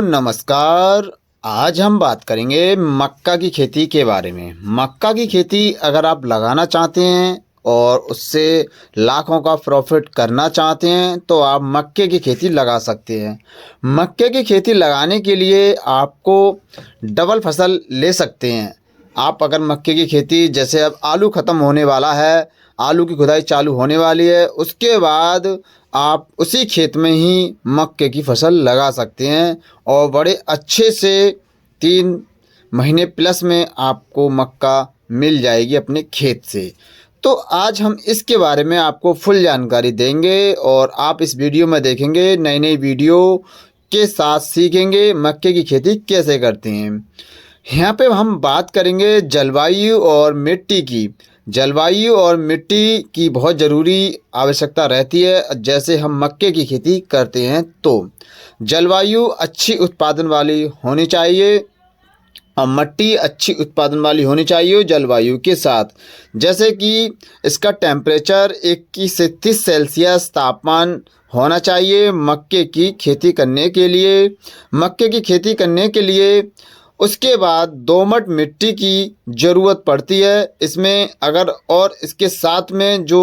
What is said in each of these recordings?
नमस्कार। आज हम बात करेंगे मक्का की खेती के बारे में। मक्का की खेती अगर आप लगाना चाहते हैं और उससे लाखों का प्रॉफिट करना चाहते हैं तो आप मक्के की खेती लगा सकते हैं। मक्के की खेती लगाने के लिए आपको डबल फसल ले सकते हैं। आप अगर मक्के की खेती, जैसे अब आलू ख़त्म होने वाला है, आलू की खुदाई चालू होने वाली है, उसके बाद आप उसी खेत में ही मक्के की फसल लगा सकते हैं और बड़े अच्छे से 3 महीने प्लस में आपको मक्का मिल जाएगी अपने खेत से। तो आज हम इसके बारे में आपको फुल जानकारी देंगे और आप इस वीडियो में देखेंगे, नई नई वीडियो के साथ सीखेंगे मक्के की खेती कैसे करते हैं। यहाँ पे हम बात करेंगे जलवायु और मिट्टी की। जलवायु और मिट्टी की बहुत ज़रूरी आवश्यकता रहती है। जैसे हम मक्के की खेती करते हैं तो जलवायु अच्छी उत्पादन वाली होनी चाहिए और मिट्टी अच्छी उत्पादन वाली होनी चाहिए जलवायु के साथ। जैसे कि इसका टेम्परेचर 21 से 30 सेल्सियस तापमान होना चाहिए मक्के की खेती करने के लिए। मक्के की खेती करने के लिए उसके बाद दोमट मिट्टी की ज़रूरत पड़ती है इसमें। अगर और इसके साथ में जो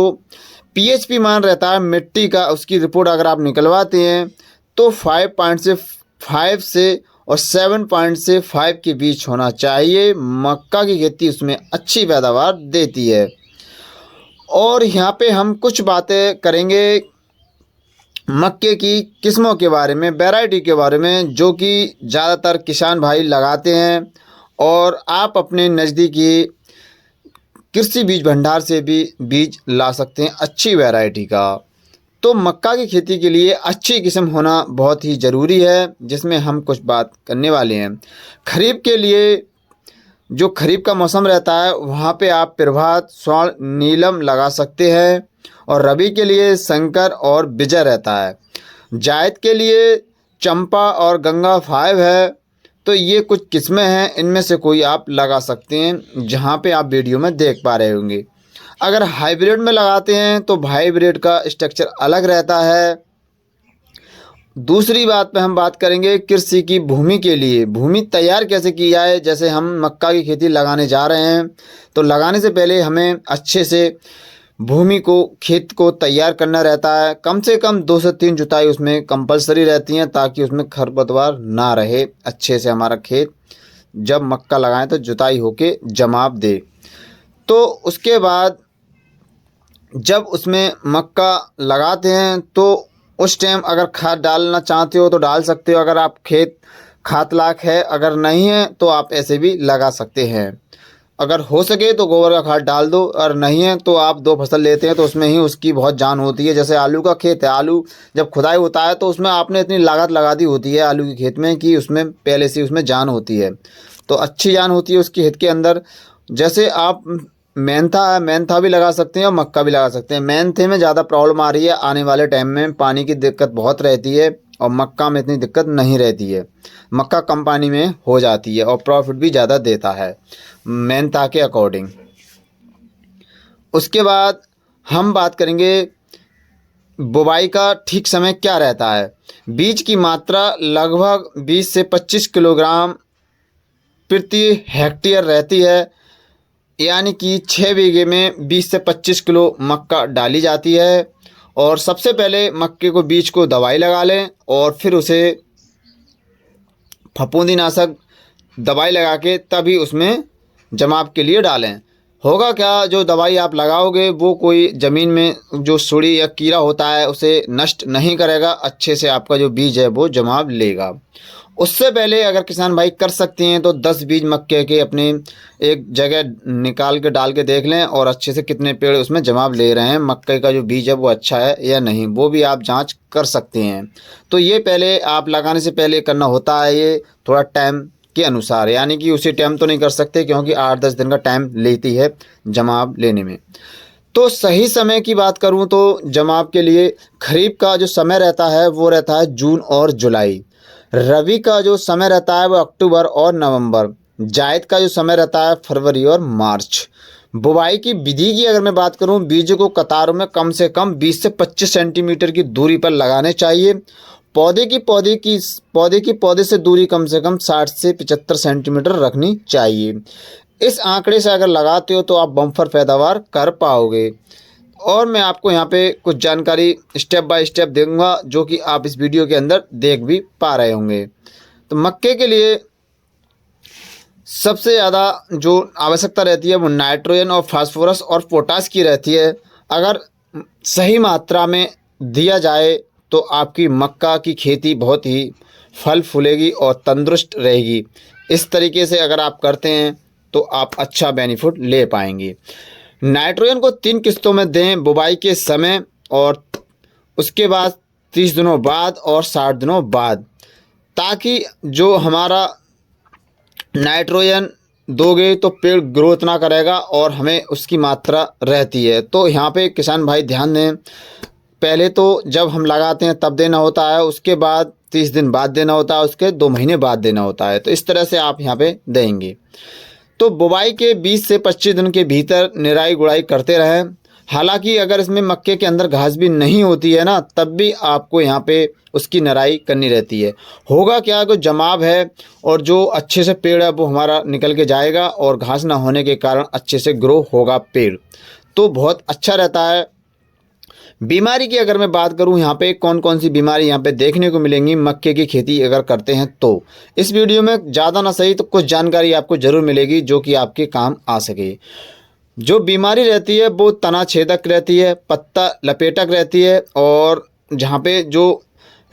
पीएचपी मान रहता है मिट्टी का, उसकी रिपोर्ट अगर आप निकलवाते हैं तो 5 से और 7.5 के बीच होना चाहिए। मक्का की खेती उसमें अच्छी पैदावार देती है। और यहाँ पे हम कुछ बातें करेंगे मक्के की किस्मों के बारे में, वैरायटी के बारे में, जो कि ज़्यादातर किसान भाई लगाते हैं और आप अपने नज़दीकी कृषि बीज भंडार से भी बीज ला सकते हैं अच्छी वैरायटी का। तो मक्का की खेती के लिए अच्छी किस्म होना बहुत ही ज़रूरी है, जिसमें हम कुछ बात करने वाले हैं। खरीफ के लिए जो खरीफ का मौसम रहता है वहाँ पे आप प्रभात, स्वर्ण, नीलम लगा सकते हैं और रबी के लिए शंकर और विजय रहता है। जायद के लिए चंपा और गंगा 5 है। तो ये कुछ किस्में हैं, इनमें से कोई आप लगा सकते हैं जहाँ पे आप वीडियो में देख पा रहे होंगे। अगर हाइब्रिड में लगाते हैं तो हाइब्रिड का स्ट्रक्चर अलग रहता है। दूसरी बात पे हम बात करेंगे कृषि की भूमि के लिए। भूमि तैयार कैसे की जाए। जैसे हम मक्का की खेती लगाने जा रहे हैं तो लगाने से पहले हमें अच्छे से भूमि को, खेत को तैयार करना रहता है। कम से कम 2 से 3 जुताई उसमें कंपलसरी रहती हैं ताकि उसमें खरपतवार ना रहे। अच्छे से हमारा खेत जब मक्का लगाएं तो जुताई होके जमाव दे। तो उसके बाद जब उसमें मक्का लगाते हैं तो उस टाइम अगर खाद डालना चाहते हो तो डाल सकते हो, अगर आप खेत खातलाक है। अगर नहीं है तो आप ऐसे भी लगा सकते हैं। अगर हो सके तो गोबर का खाद डाल दो, और नहीं है तो आप 2 फसल लेते हैं तो उसमें ही उसकी बहुत जान होती है। जैसे आलू का खेत है, आलू जब खुदाई होता है तो उसमें आपने इतनी लागत लगा दी होती है आलू के खेत में कि उसमें पहले से उसमें जान होती है, तो अच्छी जान होती है उसके खेत के अंदर। जैसे आप मेंथा है, मेंथा भी लगा सकते हैं और मक्का भी लगा सकते हैं। मेंथे में ज़्यादा प्रॉब्लम आ रही है आने वाले टाइम में, पानी की दिक्कत बहुत रहती है और मक्का में इतनी दिक्कत नहीं रहती है। मक्का कम पानी में हो जाती है और प्रॉफिट भी ज़्यादा देता है मेंथा के अकॉर्डिंग। उसके बाद हम बात करेंगे बुवाई का ठीक समय क्या रहता है। बीज की मात्रा लगभग 20 से 25 किलोग्राम प्रति हेक्टेयर रहती है, यानी कि 6 बीघे में 20 से 25 किलो मक्का डाली जाती है। और सबसे पहले मक्के को, बीज को दवाई लगा लें और फिर उसे फफूंदीनाशक दवाई लगा के तभी उसमें जमाव के लिए डालें। होगा क्या, जो दवाई आप लगाओगे वो कोई ज़मीन में जो सुड़ी या कीड़ा होता है उसे नष्ट नहीं करेगा, अच्छे से आपका जो बीज है वो जमाव लेगा। उससे पहले अगर किसान भाई कर सकते हैं तो 10 बीज मक्के के अपने एक जगह निकाल के डाल के देख लें और अच्छे से कितने पेड़ उसमें जमाव ले रहे हैं, मक्के का जो बीज है वो अच्छा है या नहीं, वो भी आप जांच कर सकते हैं। तो ये पहले आप लगाने से पहले करना होता है, ये थोड़ा टाइम के अनुसार, यानी कि उसी टाइम तो नहीं कर सकते क्योंकि 8-10 दिन का टाइम लेती है जमाव लेने में। तो सही समय की बात करूं तो जमाव के लिए खरीफ का जो समय रहता है वो रहता है जून और जुलाई। रबी का जो समय रहता है वो अक्टूबर और नवंबर। जायद का जो समय रहता है फरवरी और मार्च। बुवाई की विधि की अगर मैं बात करूं, बीज को कतारों में कम से कम 20 से 25 सेंटीमीटर की दूरी पर लगाने चाहिए। पौधे से दूरी कम से कम 60 से 75 सेंटीमीटर रखनी चाहिए। इस आंकड़े से अगर लगाते हो तो आप बम्पर पैदावार कर पाओगे। और मैं आपको यहाँ पे कुछ जानकारी स्टेप बाय स्टेप दूंगा जो कि आप इस वीडियो के अंदर देख भी पा रहे होंगे। तो मक्के के लिए सबसे ज़्यादा जो आवश्यकता रहती है वो नाइट्रोजन और फास्फोरस और पोटास की रहती है। अगर सही मात्रा में दिया जाए तो आपकी मक्का की खेती बहुत ही फल फूलेगी और तंदुरुस्त रहेगी। इस तरीके से अगर आप करते हैं तो आप अच्छा बेनिफिट ले पाएंगे। नाइट्रोजन को 3 किस्तों में दें, बुवाई के समय और उसके बाद 30 दिनों बाद और 60 दिनों बाद, ताकि जो हमारा नाइट्रोजन दोगे तो पेड़ ग्रोथ ना करेगा और हमें उसकी मात्रा रहती है। तो यहाँ पे किसान भाई ध्यान दें, पहले तो जब हम लगाते हैं तब देना होता है, उसके बाद 30 दिन बाद देना होता है, उसके 2 महीने बाद देना होता है। तो इस तरह से आप यहाँ पे देंगे। तो बुवाई के 20 से 25 दिन के भीतर निराई गुड़ाई करते रहें। हालांकि अगर इसमें मक्के के अंदर घास भी नहीं होती है ना, तब भी आपको यहाँ पे उसकी निराई करनी रहती है। होगा क्या, जो जमाव है और जो अच्छे से पेड़ है वो हमारा निकल के जाएगा और घास ना होने के कारण अच्छे से ग्रो होगा पेड़, तो बहुत अच्छा रहता है। बीमारी की अगर मैं बात करूं, यहाँ पे कौन कौन सी बीमारी यहाँ पे देखने को मिलेंगी मक्के की खेती अगर करते हैं तो इस वीडियो में ज़्यादा ना सही तो कुछ जानकारी आपको ज़रूर मिलेगी जो कि आपके काम आ सके। जो बीमारी रहती है वो तना छेदक रहती है, पत्ता लपेटक रहती है, और जहाँ पे जो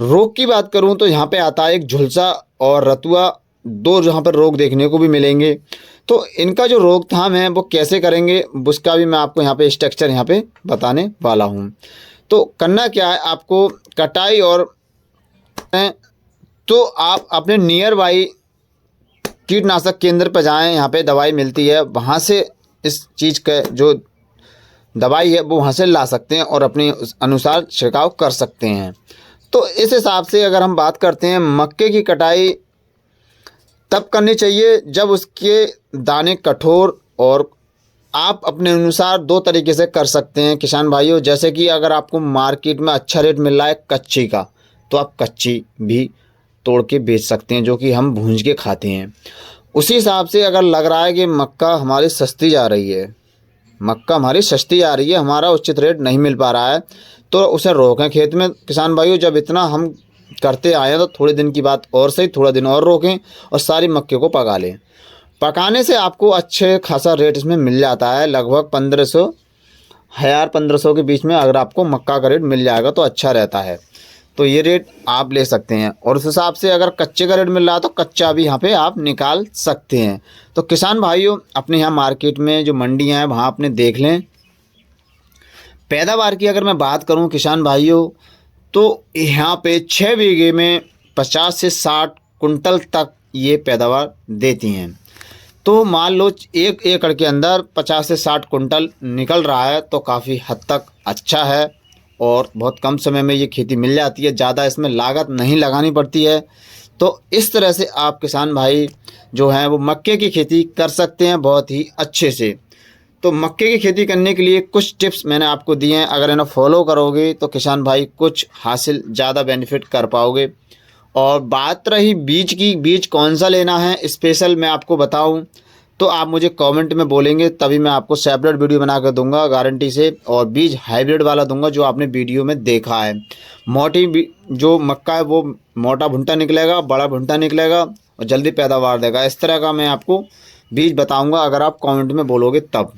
रोग की बात करूँ तो यहाँ पे आता है एक झुलसा और रतुआ, 2 जहाँ पर रोग देखने को भी मिलेंगे। तो इनका जो रोकथाम है वो कैसे करेंगे उसका भी मैं आपको यहाँ पे स्ट्रक्चर यहाँ पे बताने वाला हूँ। तो करना क्या है, आपको कटाई और तो आप अपने नियर बाई कीटनाशक केंद्र पर जाएं, यहाँ पे दवाई मिलती है, वहाँ से इस चीज़ का जो दवाई है वो वहाँ से ला सकते हैं और अपने अनुसार छिड़काव कर सकते हैं। तो इस हिसाब से अगर हम बात करते हैं, मक्के की कटाई तब करनी चाहिए जब उसके दाने कठोर, और आप अपने अनुसार 2 तरीके से कर सकते हैं किसान भाइयों। जैसे कि अगर आपको मार्केट में अच्छा रेट मिल रहा है कच्ची का, तो आप कच्ची भी तोड़ के बेच सकते हैं जो कि हम भूंज के खाते हैं। उसी हिसाब से अगर लग रहा है कि मक्का हमारी सस्ती जा रही है, हमारा उचित रेट नहीं मिल पा रहा है, तो उसे रोकें खेत में किसान भाइयों। जब इतना हम करते आए हैं तो थोड़े दिन की बात और सही, थोड़ा दिन और रोकें और सारी मक्के को पका लें। पकाने से आपको अच्छे खासा रेट इसमें मिल जाता है, लगभग 1500 के बीच में अगर आपको मक्का का रेट मिल जाएगा तो अच्छा रहता है। तो ये रेट आप ले सकते हैं, और उस हिसाब से अगर कच्चे का रेट मिल रहा है तो कच्चा भी यहाँ पे आप निकाल सकते हैं। तो किसान भाइयों, अपने यहाँ मार्केट में जो मंडियाँ हैं वहाँ अपने देख लें। पैदावार की अगर मैं बात करूँ किसान भाइयों, तो यहाँ पे 6 बीघे में 50 से 60 कुंटल तक ये पैदावार देती हैं। तो मान लो 1 एकड़ के अंदर 50 से 60 कुंटल निकल रहा है तो काफ़ी हद तक अच्छा है और बहुत कम समय में ये खेती मिल जाती है, ज़्यादा इसमें लागत नहीं लगानी पड़ती है। तो इस तरह से आप किसान भाई जो हैं वो मक्के की खेती कर सकते हैं बहुत ही अच्छे से। तो मक्के की खेती करने के लिए कुछ टिप्स मैंने आपको दिए हैं, अगर इन्हें फॉलो करोगे तो किसान भाई कुछ हासिल ज़्यादा बेनिफिट कर पाओगे। और बात रही बीज की, बीज कौन सा लेना है स्पेशल मैं आपको बताऊं तो आप मुझे कमेंट में बोलेंगे, तभी मैं आपको सेपरेट वीडियो बना कर दूंगा गारंटी से। और बीज हाइब्रिड वाला दूंगा जो आपने वीडियो में देखा है। जो मक्का है वो मोटा भुट्टा निकलेगा, बड़ा भुट्टा निकलेगा और जल्दी पैदावार देगा। इस तरह का मैं आपको बीज बताऊंगा अगर आप कमेंट में बोलोगे तब।